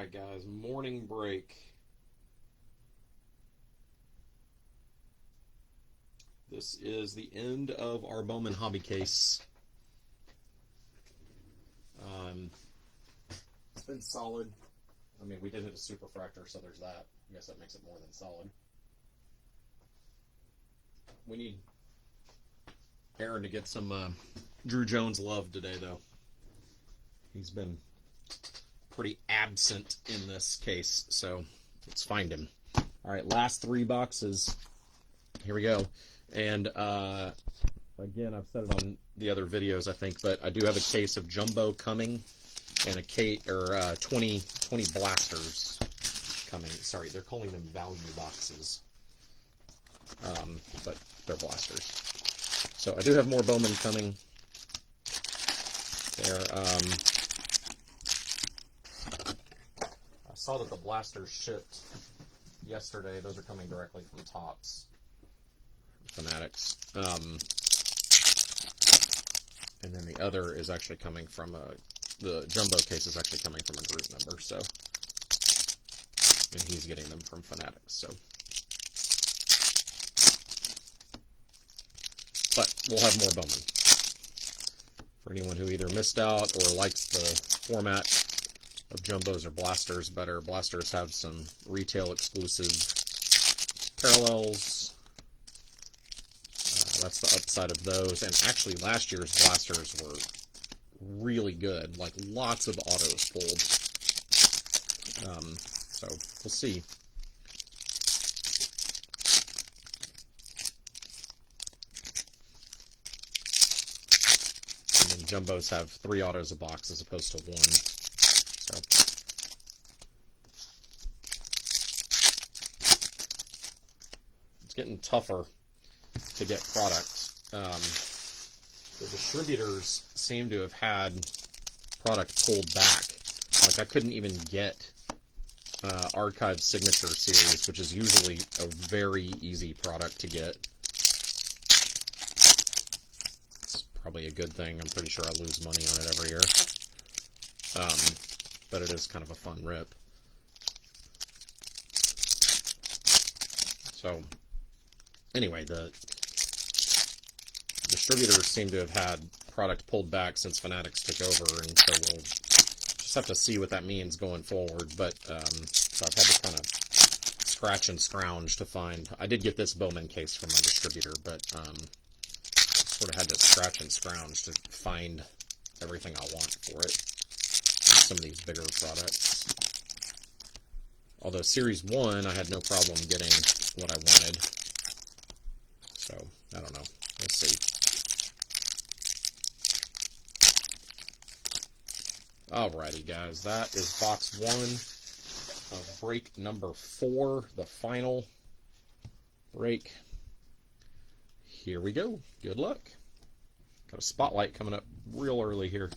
Alright guys, morning break. This is the end of our Bowman hobby case. It's been solid. I mean, we did hit a superfractor, so there's that. I guess that makes it more than solid. We need Aaron to get some Drew Jones love today, though. He's been pretty absent in this case, so let's find him. All right, last three boxes. Here we go. And again, I've said it on the other videos, I think, but I do have a case of Jumbo coming and a case or 20 blasters coming. Sorry, they're calling them value boxes, but they're blasters. So I do have more Bowman coming. I saw that the blasters shipped yesterday. Those are coming directly from Topps Fanatics. And then the other is actually coming from the Jumbo case is actually coming from a group member, so, and he's getting them from Fanatics, so. But we'll have more Bowman. For anyone who either missed out or likes the format of Jumbos or Blasters better, Blasters have some retail exclusive parallels. That's the upside of those. And actually, last year's Blasters were really good. Like, lots of autos pulled. So, we'll see. And then Jumbos have 3 autos a box as opposed to 1. So, it's getting tougher to get product. The distributors seem to have had product pulled back. Like, I couldn't even get Archive Signature Series, which is usually a very easy product to get. It's probably a good thing. I'm pretty sure I lose money on it every year. But it is kind of a fun rip. So, anyway, the distributors seem to have had product pulled back since Fanatics took over, and so we'll just have to see what that means going forward. But so I've had to kind of scratch and scrounge to find. I did get this Bowman case from my distributor, but sort of had to scratch and scrounge to find everything I want for it. Some of these bigger products. Although Series 1, I had no problem getting what I wanted. So, I don't know. We'll see. Alrighty, guys. That is box 1 of break number 4, the final break. Here we go. Good luck. Got a spotlight coming up real early here.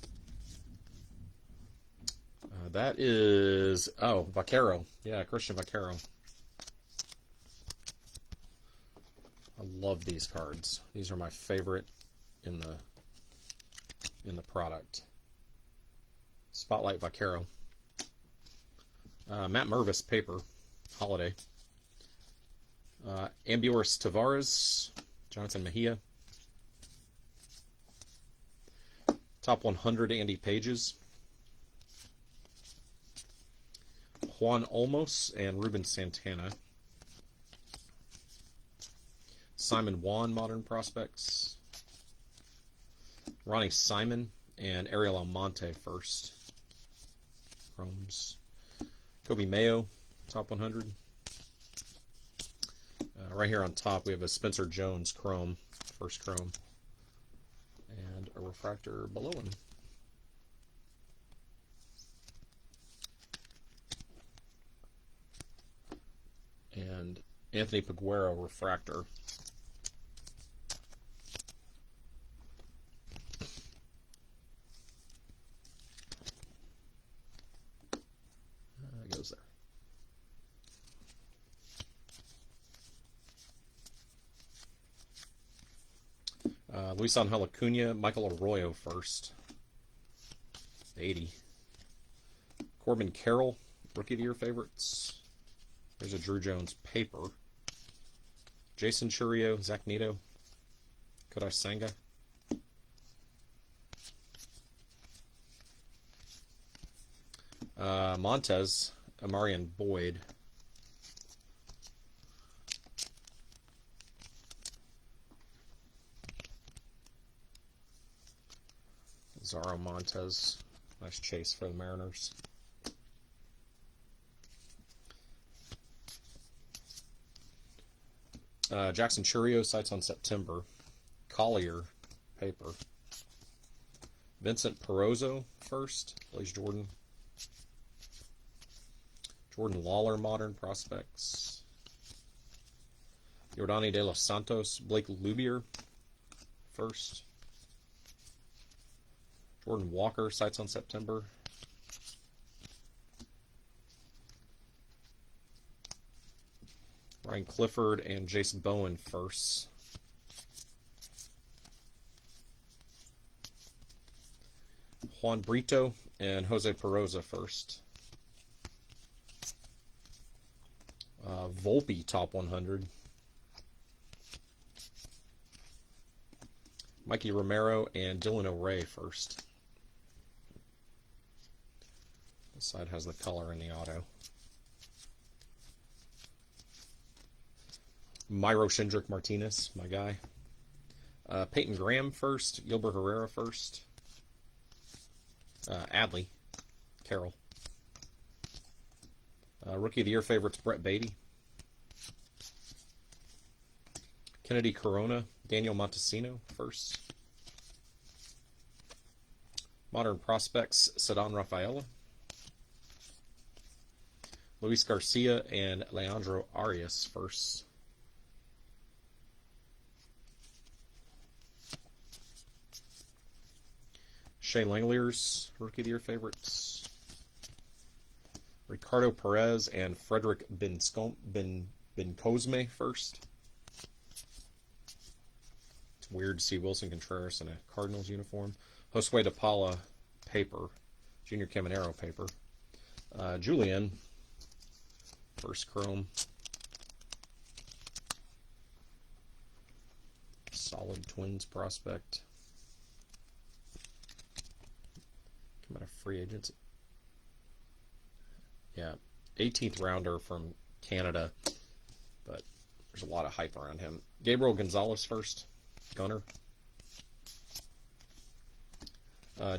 That is, oh, Vaquero. Yeah, Christian Vaquero. I love these cards. These are my favorite in the product. Spotlight Vaquero. Matt Mervis paper. Holiday. Amburis Tavares. Jonathan Mejia. Top 100 Andy Pages. Juan Olmos and Ruben Santana. Simon Juan, Modern Prospects. Ronnie Simon and Ariel Almonte first. Chromes. Kobe Mayo, top 100. Right here on top, we have a Spencer Jones Chrome, first Chrome. And a refractor below him. And Anthony Paguero refractor. Goes there. Luis Angel Acuna, Michael Arroyo first. 80. Corbin Carroll Rookie of the Year favorites. There's a Drew Jones paper. Jason Churio, Zach Neto, Kodai Senga. Montez, Amarian Boyd. Zaro Montez. Nice chase for the Mariners. Jackson Churio, sights on September. Collier, paper. Vincent Perozzo, first. Plays Jordan. Jordan Lawler, modern prospects. Yordani De Los Santos, Blake Lubier, first. Jordan Walker, sights on September. Ryan Clifford and Jason Bowen, first. Juan Brito and Jose Peroza, first. Volpe, top 100. Mikey Romero and Dylan O'Ray, first. This side has the color in the auto. Myro Shindrick Martinez, my guy. Peyton Graham, first. Gilbert Herrera, first. Adley, Carroll. Rookie of the Year favorites, Brett Beatty. Kennedy Corona, Daniel Montesino, first. Modern prospects, Ceddanne Rafaela. Luis Garcia and Leandro Arias, first. Shea Langeliers, Rookie of the Year favorites. Ricardo Perez and Frederick Bencosme, first. It's weird to see Wilson Contreras in a Cardinals uniform. Josue De Paula, paper. Junior Caminero, paper. Julian, first chrome. Solid Twins prospect. Come out of free agency. Yeah, 18th rounder from Canada, but there's a lot of hype around him. Gabriel Gonzalez, first. Gunner.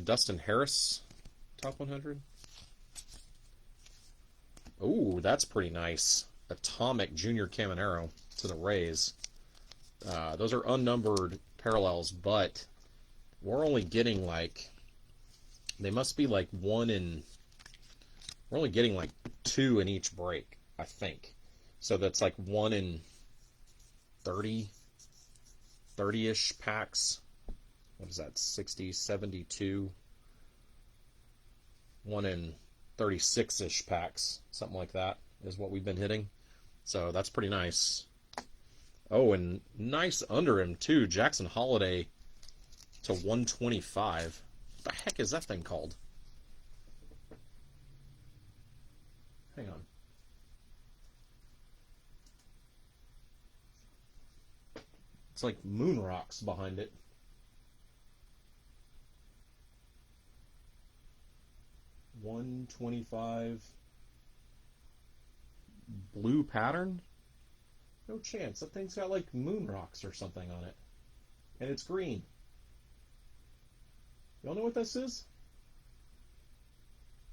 Dustin Harris, top 100. Ooh, that's pretty nice. Atomic Junior Caminero to the Rays. Those are unnumbered parallels, but we're only getting like, they must be like one in, we're only getting like 2 in each break, I think. So that's like 1 in 30-ish packs. What is that, 60, 72? 1 in 36-ish packs, something like that is what we've been hitting. So that's pretty nice. Oh, and nice under him too. Jackson Holiday to 125. What the heck is that thing called? Hang on. It's like moon rocks behind it. $125 blue pattern? No chance. That thing's got like moon rocks or something on it. And it's green. Y'all know what this is?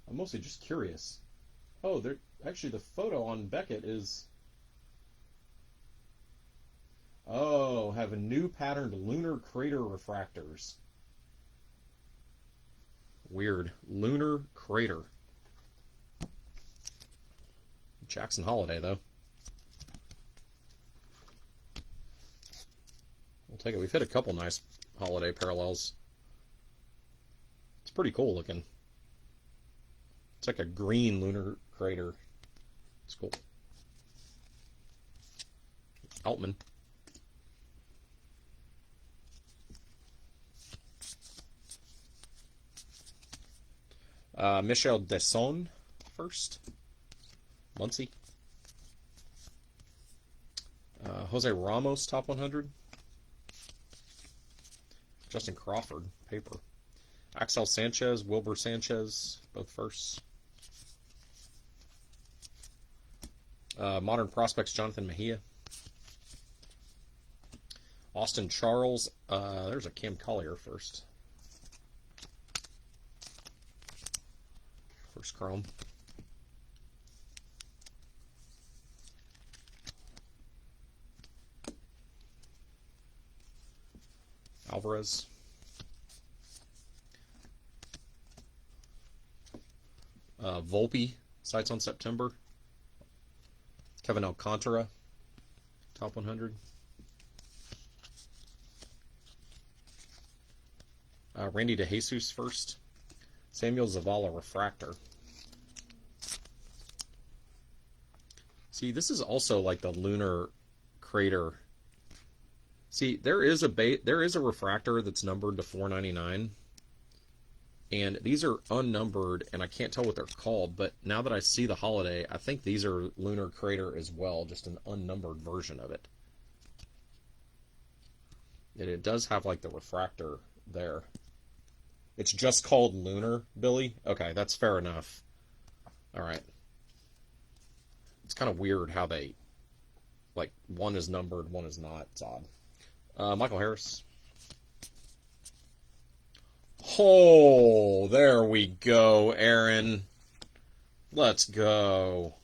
I'm mostly just curious. Oh, there actually the photo on Beckett is, oh, have a new patterned lunar crater refractors. Weird. Lunar crater. Jackson Holiday, though. We'll take it. We've hit a couple nice Holiday parallels. It's pretty cool looking. It's like a green lunar crater. It's cool. Altman. Michel Desson, first. Muncie. Jose Ramos, top 100. Justin Crawford, paper. Axel Sanchez, Wilbur Sanchez, both firsts. Modern Prospects, Jonathan Mejia. Austin Charles, there's a Cam Collier first. First chrome. Alvarez. Volpe, sights on September. Kevin Alcantara, top 100. Randy DeJesus first. Samuel Zavala, refractor. See, this is also like the lunar crater. See, there is a refractor that's numbered to 499, and these are unnumbered, and I can't tell what they're called. But now that I see the holiday, I think these are lunar crater as well, just an unnumbered version of it. And it does have like the refractor there. It's just called lunar, Billy. Okay, that's fair enough. All right. It's kind of weird how they, like, one is numbered, one is not. It's odd. Michael Harris. Oh, there we go, Aaron. Let's go.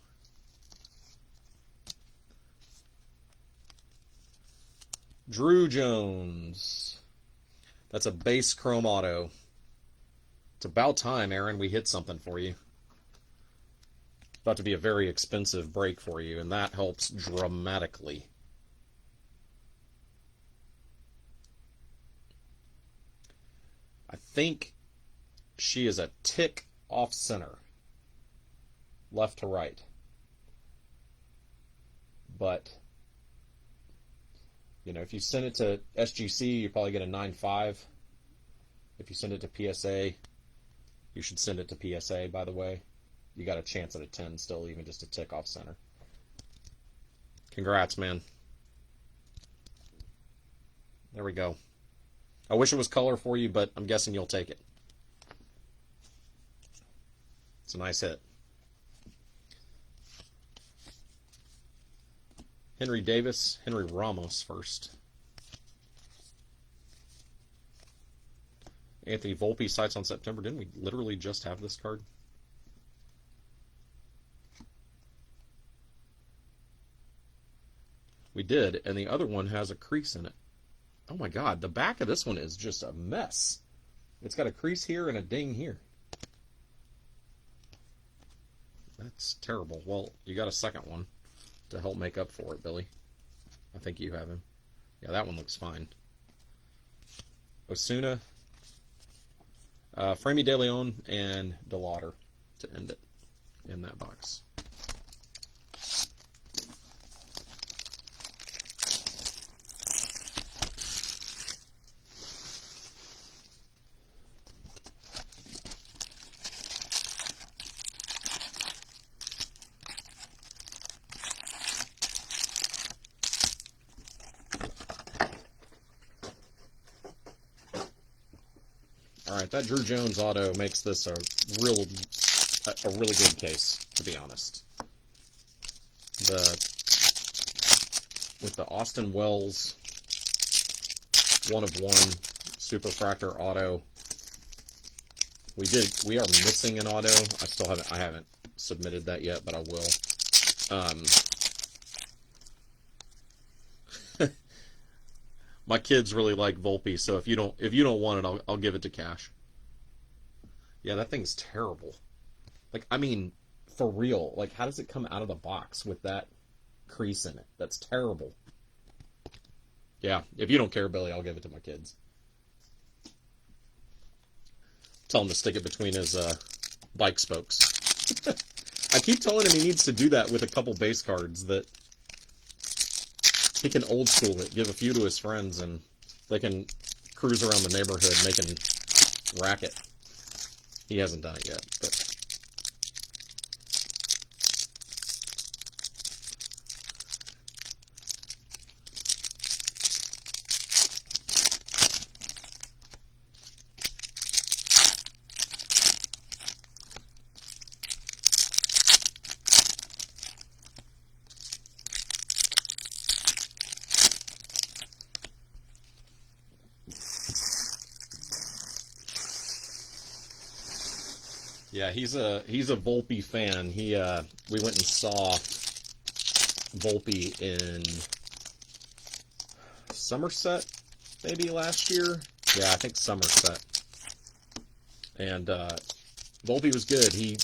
Drew Jones. That's a base chrome auto. It's about time, Aaron, we hit something for you. About to be a very expensive break for you, and that helps dramatically. I think she is a tick off center, left to right. But, you know, if you send it to SGC, you probably get a 9.5. If you send it to PSA, you should send it to PSA, by the way. You got a chance at a 10 still, even just a tick off center. Congrats, man. There we go. I wish it was color for you, but I'm guessing you'll take it. It's a nice hit. Henry Davis, Henry Ramos first. Anthony Volpe, sights on September. Didn't we literally just have this card? We did, and the other one has a crease in it. Oh my God, the back of this one is just a mess. It's got a crease here and a ding here. That's terrible. Well, you got a second one to help make up for it, Billy. I think you have him. Yeah, that one looks fine. Osuna, Framey De Leon, and DeLauder to end it in that box. All right, that Drew Jones auto makes this a really good case, to be honest. With the Austin Wells 1 of 1 Superfractor auto, we are missing an auto. I haven't submitted that yet, but I will. My kids really like Volpe, so if you don't want it, I'll give it to Cash. Yeah, that thing's terrible. Like, I mean, for real. Like, how does it come out of the box with that crease in it? That's terrible. Yeah, if you don't care, Billy, I'll give it to my kids. Tell him to stick it between his bike spokes. I keep telling him he needs to do that with a couple base cards, that he can old school it, give a few to his friends, and they can cruise around the neighborhood making racket. He hasn't done it yet, but Yeah, he's a Volpe fan. We went and saw Volpe in Somerset maybe last year. Yeah, I think Somerset. And Volpe was good. He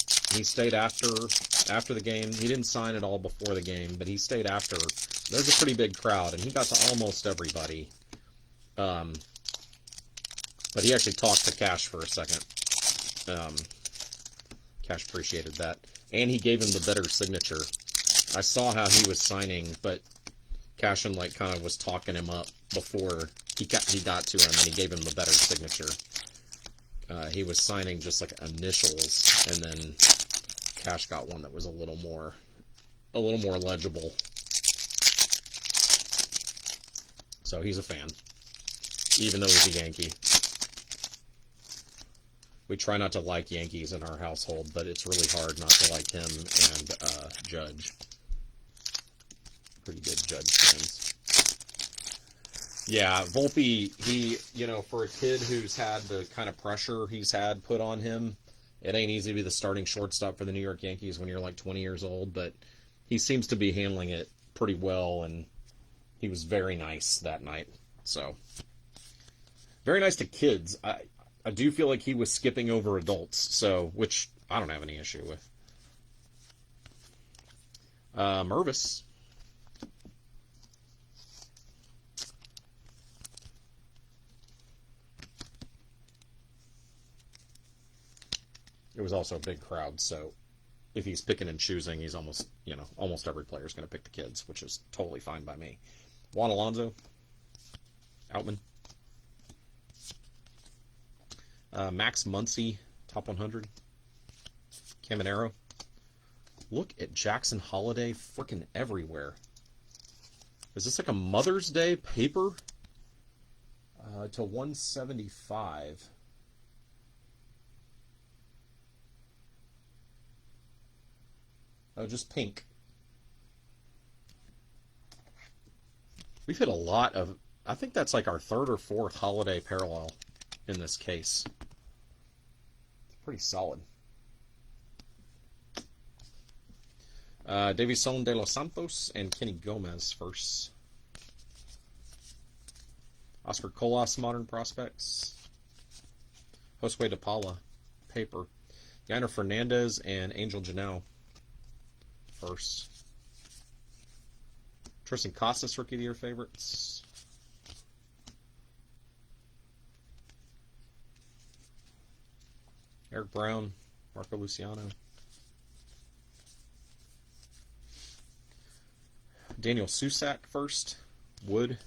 stayed after the game. He didn't sign at all before the game, but he stayed after. There's a pretty big crowd, and he got to almost everybody. But he actually talked to Cash for a second. Cash appreciated that, and he gave him the better signature. I saw how he was signing, but Cashin kind of was talking him up before he got to him, and he gave him the better signature. He was signing just initials, and then Cash got one that was a little more legible. So he's a fan, even though he's a Yankee. We try not to like Yankees in our household, but it's really hard not to like him and Judge. Pretty good Judge fans. Yeah, Volpe, for a kid who's had the kind of pressure he's had put on him, it ain't easy to be the starting shortstop for the New York Yankees when you're 20 years old, but he seems to be handling it pretty well, and he was very nice that night. So, very nice to kids. I do feel like he was skipping over adults, which I don't have any issue with. Mervis. It was also a big crowd, so if he's picking and choosing, he's almost every player's going to pick the kids, which is totally fine by me. Juan Alonso. Outman. Max Muncy, top 100. Caminero. Look at Jackson Holiday freaking everywhere. Is this a Mother's Day paper? To 175. Oh, just pink. We've hit a lot of... I think that's our third or fourth holiday parallel in this case. It's pretty solid. Davison de los Santos and Kenny Gomez first. Oscar Colas, Modern Prospects. Josue de Paula, paper. Yainer Fernandez and Angel Janelle first. Tristan Casas, Rookie of the Year favorites. Eric Brown, Marco Luciano. Daniel Susac first. Wood.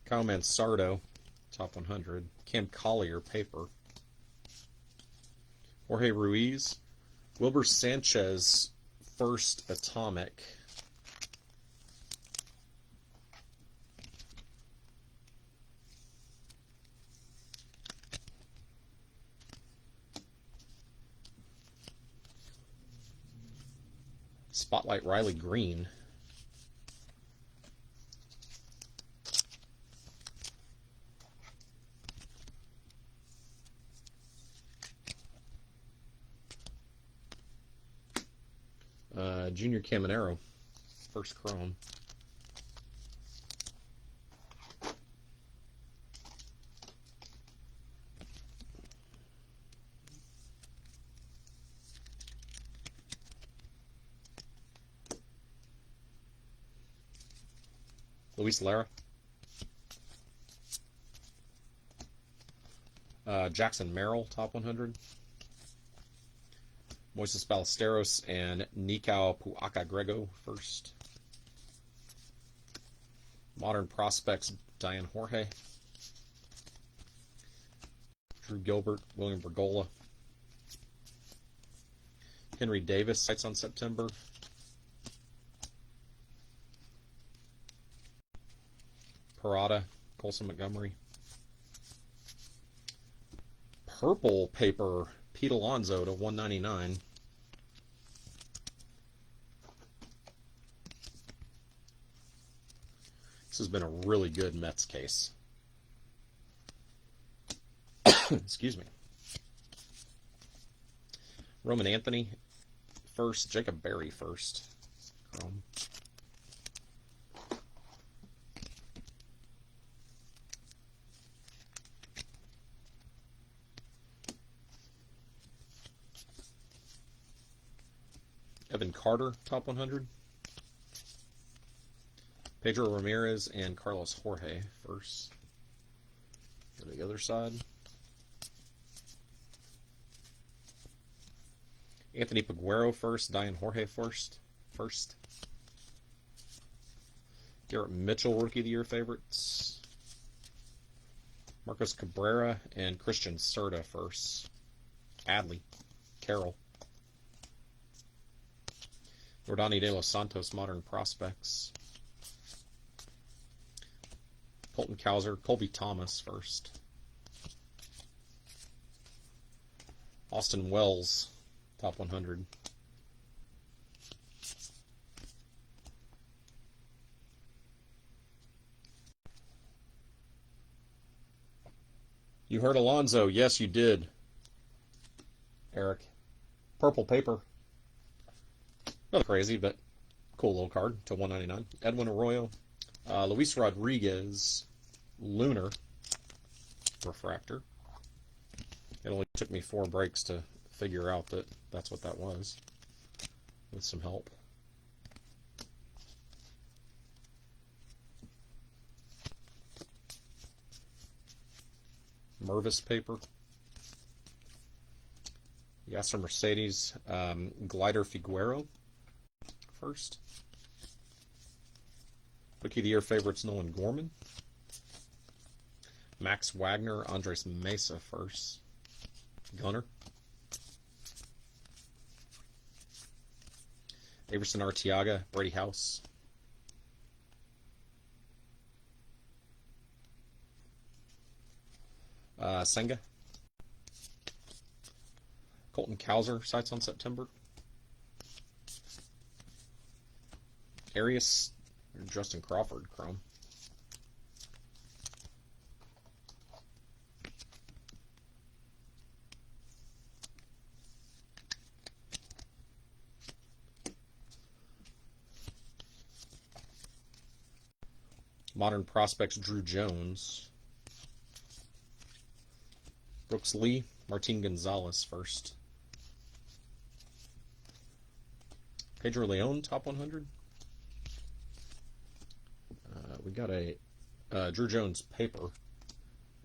Kyle Mansardo, top 100. Cam Collier, paper. Jorge Ruiz. Wilber Sanchez, first atomic. Spotlight Riley Green. Junior Caminero, first chrome. Luis Lara. Jackson Merrill, top 100. Moises Ballesteros and Nikao Puaka Grego first. Modern Prospects, Diane Jorge. Drew Gilbert, William Bergola. Henry Davis, sites on September. Parada, Colson Montgomery. Purple paper, Pete Alonso to 199. This has been a really good Mets case. Excuse me. Roman Anthony first. Jacob Berry first. Chrome. Evan Carter, top 100. Pedro Ramirez and Carlos Jorge first. Go to the other side. Anthony Paguero first. Diane Jorge first. Garrett Mitchell, Rookie of the Year favorites. Marcos Cabrera and Christian Serta first. Adley. Carroll. Jordani De Los Santos, Modern Prospects. Colton Cowser, Colby Thomas first. Austin Wells, top 100. You heard Alonzo. Yes, you did, Eric. Purple paper. Not crazy, but cool little card to 199. Edwin Arroyo. Luis Rodriguez. Lunar. Refractor. It only took me 4 breaks to figure out that that's what that was. With some help. Mervis paper. Yasser Mercedes. Glider Figueroa. First. Rookie of the Year favorites Nolan Gorman. Max Wagner, Andres Mesa first. Gunner. Averson Arteaga, Brady House. Senga. Colton Cowser, sights on September. Arias, Justin Crawford, Chrome. Modern Prospects, Drew Jones. Brooks Lee, Martin Gonzalez first. Pedro Leon, top 100. We got a Drew Jones paper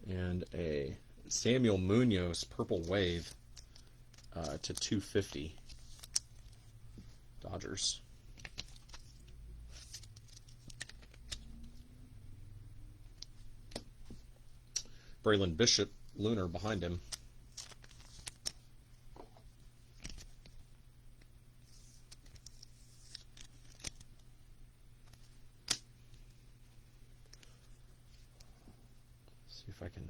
and a Samuel Munoz purple wave to 250. Dodgers. Braylon Bishop, Lunar behind him. See if I can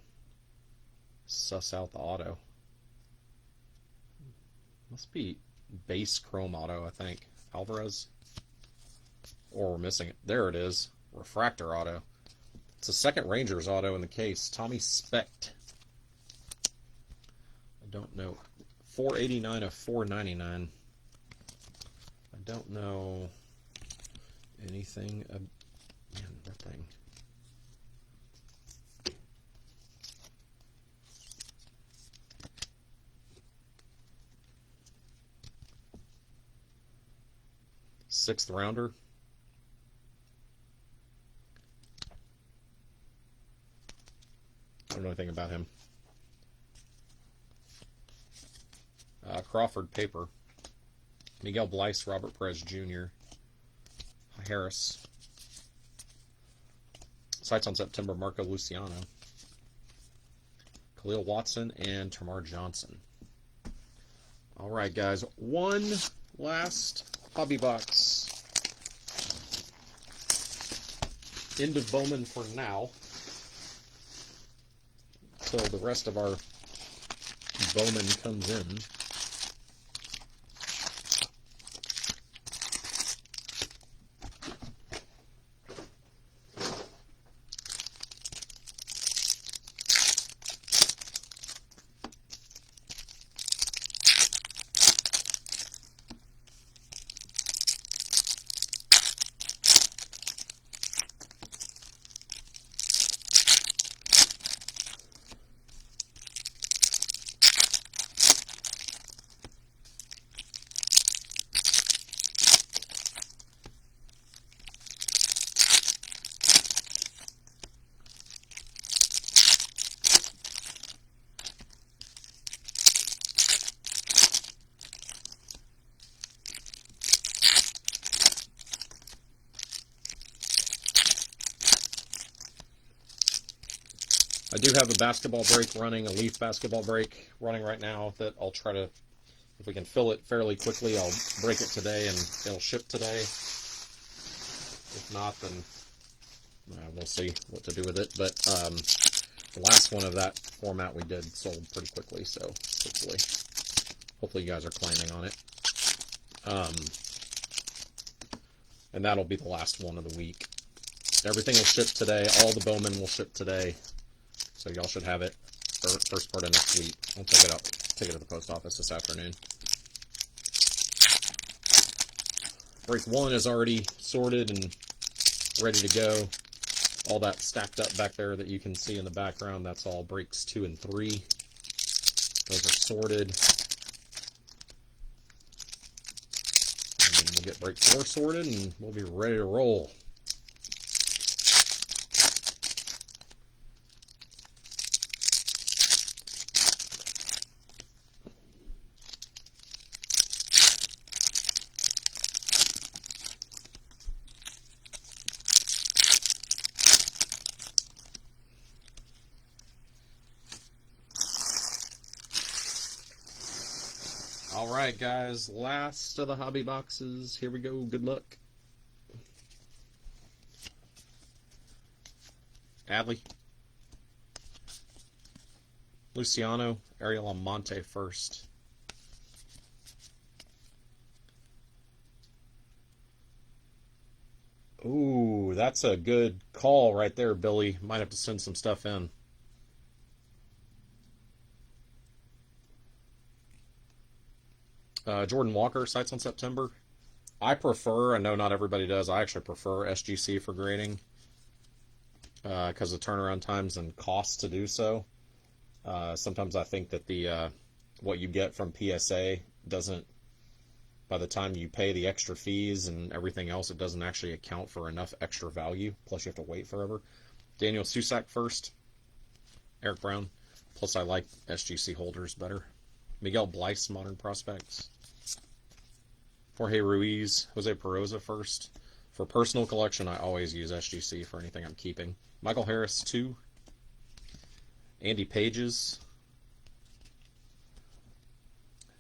suss out the auto. Must be base chrome auto, I think. Alvarez. Or we're missing it. There it is. Refractor auto. It's a second Rangers auto in the case. Tommy Specht. I don't know. 489 of 499. I don't know anything. Man, that thing. Sixth rounder. I don't know anything about him. Crawford paper. Miguel Bleis, Robert Perez Jr. Harris. Sights on September, Marco Luciano. Khalil Watson and Tamar Johnson. All right, guys. One last hobby box. End of Bowman for now. Till the rest of our Bowman comes in. I do have a basketball break running, a Leaf basketball break running right now that I'll try to, if we can fill it fairly quickly, I'll break it today and it'll ship today. If not, then we'll see what to do with it. But the last one of that format we did sold pretty quickly, so hopefully you guys are claiming on it. And that'll be the last one of the week. Everything will ship today. All the Bowman will ship today. So y'all should have it first part of next week. I'll take it up, take it to the post office this afternoon. Break 1 is already sorted and ready to go. All that stacked up back there that you can see in the background, that's all breaks 2 and 3. Those are sorted. And then we'll get break 4 sorted and we'll be ready to roll. Alright guys, last of the hobby boxes. Here we go. Good luck. Adley. Luciano. Ariel Almonte first. Ooh, that's a good call right there, Billy. Might have to send some stuff in. Jordan Walker, Sights on September. I know not everybody does, I actually prefer SGC for grading because of turnaround times and costs to do so. Sometimes I think that the what you get from PSA doesn't, by the time you pay the extra fees and everything else, it doesn't actually account for enough extra value. Plus you have to wait forever. Daniel Susak first. Eric Brown. Plus I like SGC holders better. Miguel Blyce, Modern Prospects. Jorge Ruiz, Jose Peroza first. For personal collection, I always use SGC for anything I'm keeping. Michael Harris, 2. Andy Pages.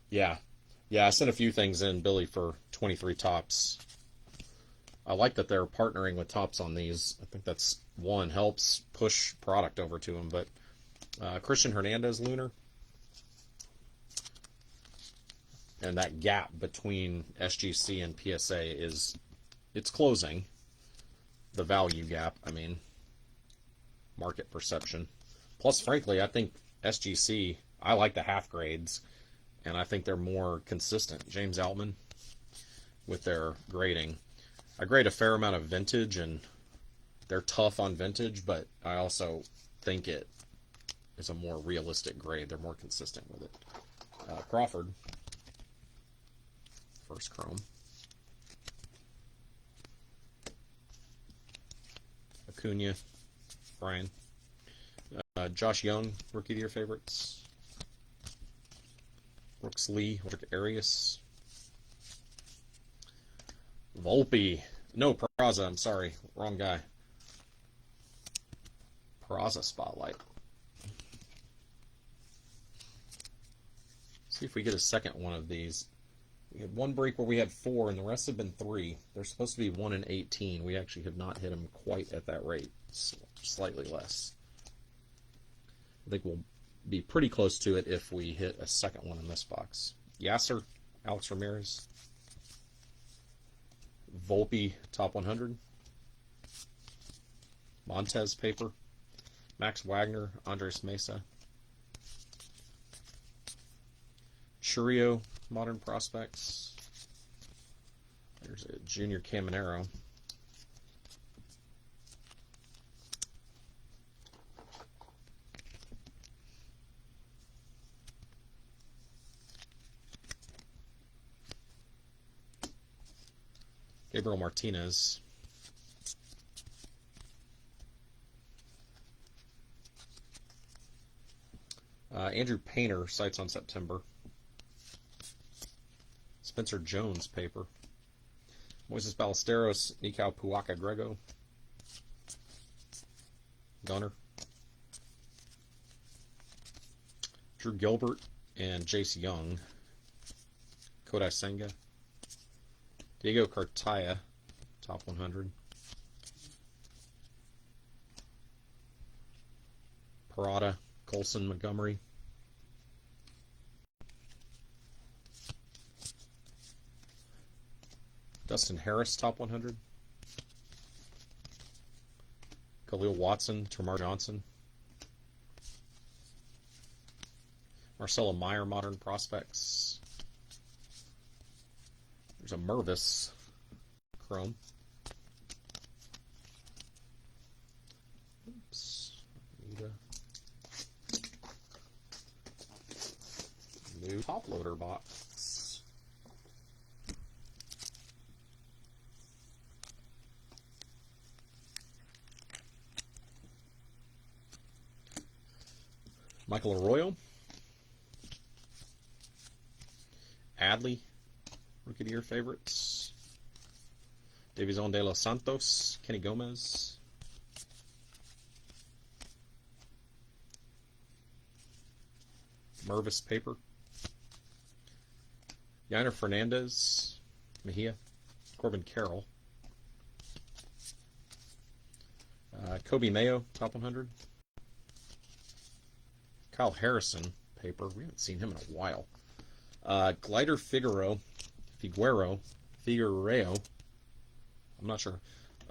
Yeah, I sent a few things in, Billy, for 23 Tops. I like that they're partnering with Tops on these. I think that's, one, helps push product over to them. But Christian Hernandez, Lunar. And that gap between SGC and PSA it's closing. The value gap, I mean, market perception. Plus, frankly, I think SGC, I like the half grades, and I think they're more consistent. James Altman, with their grading. I grade a fair amount of vintage, and they're tough on vintage, but I also think it is a more realistic grade. They're more consistent with it. Crawford. First Chrome. Acuna. Brian. Josh Young, Rookie of the Year favorites. Brooks Lee, Arias. Volpe. No, Peraza, I'm sorry. Wrong guy. Peraza Spotlight. See if we get a second one of these. We had one break where we had 4, and the rest have been 3. They're supposed to be 1 in 18. We actually have not hit them quite at that rate. Slightly less. I think we'll be pretty close to it if we hit a second one in this box. Yasser, Alex Ramirez. Volpe, Top 100. Montez paper. Max Wagner, Andres Mesa. Churio, Modern Prospects. There's a Junior Caminero. Gabriel Martinez. Andrew Painter, Sights on September. Spencer Jones paper. Moises Ballesteros, Nikau Puaka Grego. Gunner. Drew Gilbert and Jace Young. Kodai Senga. Diego Cartaya, top 100. Parada, Colson, Montgomery. Dustin Harris, top 100. Khalil Watson, Termar Johnson. Marcelo Meyer, Modern Prospects. There's a Mervis Chrome. Oops. New top loader box. Michael Arroyo. Adley, Rookie of the Year favorites. Davison de los Santos, Kenny Gomez. Mervis paper. Yainer Fernandez, Mejia. Corbin Carroll. Kobe Mayo, top 100. Kyle Harrison, paper. We haven't seen him in a while. Glider Figueroa. I'm not sure.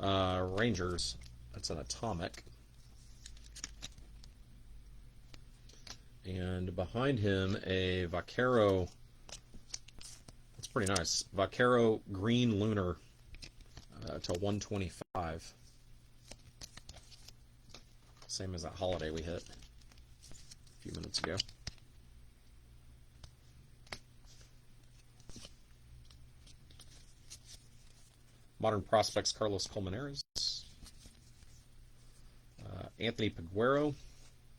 Rangers. That's an atomic. And behind him, a Vaquero. That's pretty nice. Vaquero Green Lunar to 125. Same as that holiday we hit a few minutes ago. Modern Prospects, Carlos Colmenares. Anthony Peguero.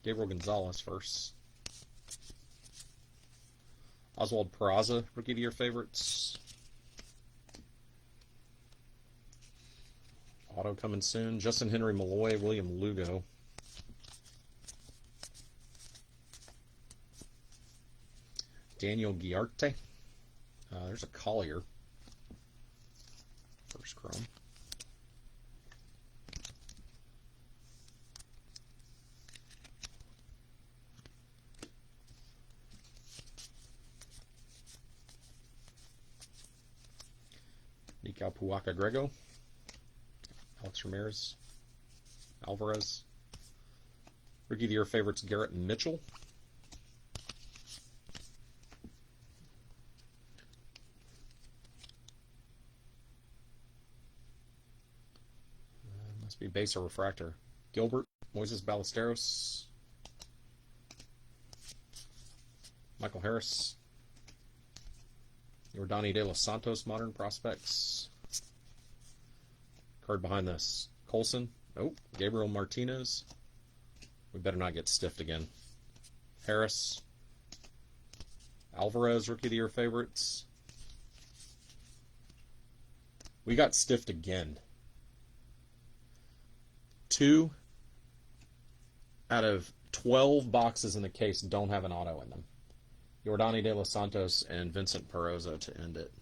Gabriel Gonzalez first. Oswald Peraza, Rookie of the Year favorites. Auto coming soon. Justin Henry Malloy, William Lugo. Daniel Giarte. There's a Collier. First chrome. Nico Puaka Grego. Alex Ramirez. Alvarez. Rookie of the Year favorites Garrett Mitchell. Must be base or refractor. Gilbert. Moises Ballesteros. Michael Harris. Yordani de los Santos, Modern Prospects. Card behind this. Colson. Oh, Gabriel Martinez. We better not get stiffed again. Harris. Alvarez, Rookie of the Year favorites. We got stiffed again. 2 out of 12 boxes in the case don't have an auto in them. Yordani de los Santos and Vincent Perozo to end it.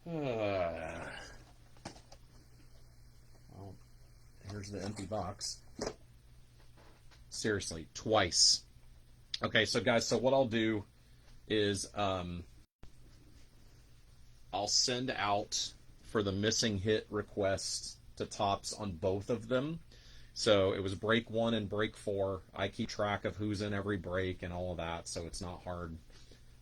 Well, here's the empty box. Seriously, twice. Okay, so guys, so what I'll do is I'll send out for the missing hit requests to Topps on both of them. So it was break 1 and break 4. I keep track of who's in every break and all of that, so it's not hard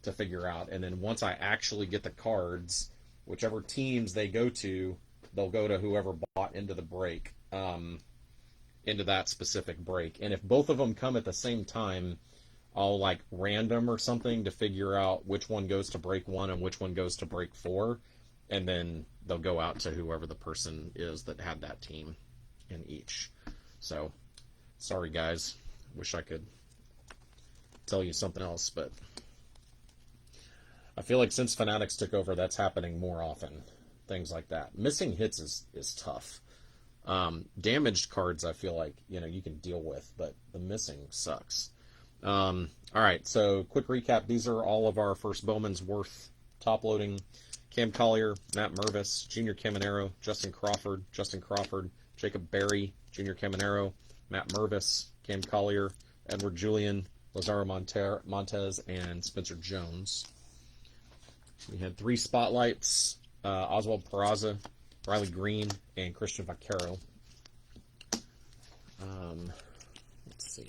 to figure out. And then once I actually get the cards, whichever teams they go to, they'll go to whoever bought into the break, into that specific break. And if both of them come at the same time, I'll like random or something to figure out which one goes to break 1 and which one goes to break 4. And then they'll go out to whoever the person is that had that team in each. So, sorry guys. Wish I could tell you something else, but I feel like since Fanatics took over, that's happening more often. things like that. Missing hits is tough. Damaged cards, I feel like, you can deal with, but the missing sucks. All right, so quick recap. These are all of our first Bowman's Worth top loading. Cam Collier, Matt Mervis, Junior Caminero, Justin Crawford, Jacob Berry, Junior Caminero, Matt Mervis, Cam Collier, Edward Julian, Lazaro Montez, and Spencer Jones. We had 3 spotlights, Oswald Peraza, Riley Green, and Christian Vaquero. Let's see.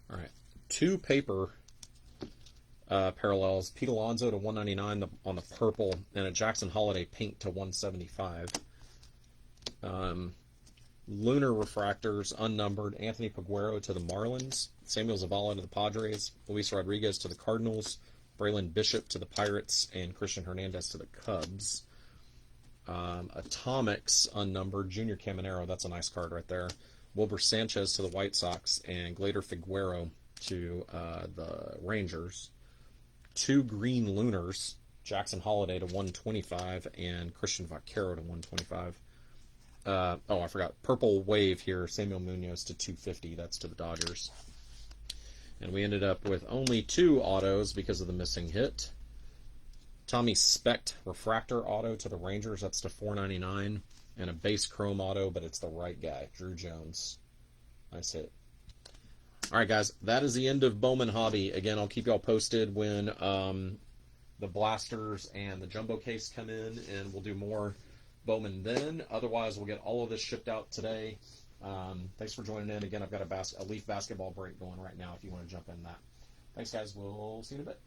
All right, 2 paper parallels. Pete Alonso to 199 on the purple, and a Jackson Holiday pink to 175. Lunar refractors, unnumbered. Anthony Paguero to the Marlins, Samuel Zavala to the Padres, Luis Rodriguez to the Cardinals, Braylon Bishop to the Pirates, and Christian Hernandez to the Cubs. Atomics, unnumbered. Junior Caminero, that's a nice card right there. Wilbur Sanchez to the White Sox, and Glader Figueroa to the Rangers. 2 green lunars, Jackson Holiday to 125, and Christian Vaquero to 125. I forgot. Purple Wave here, Samuel Munoz to 250. That's to the Dodgers. And we ended up with only 2 autos because of the missing hit. Tommy Specht Refractor auto to the Rangers. That's to 499. And a base chrome auto, but it's the right guy, Drew Jones. Nice hit. All right, guys. That is the end of Bowman Hobby. Again, I'll keep y'all posted when the blasters and the jumbo case come in, and we'll do more Bowman then. Otherwise, we'll get all of this shipped out today. Thanks for joining in. Again, I've got a Leaf basketball break going right now if you want to jump in that. Thanks, guys. We'll see you in a bit.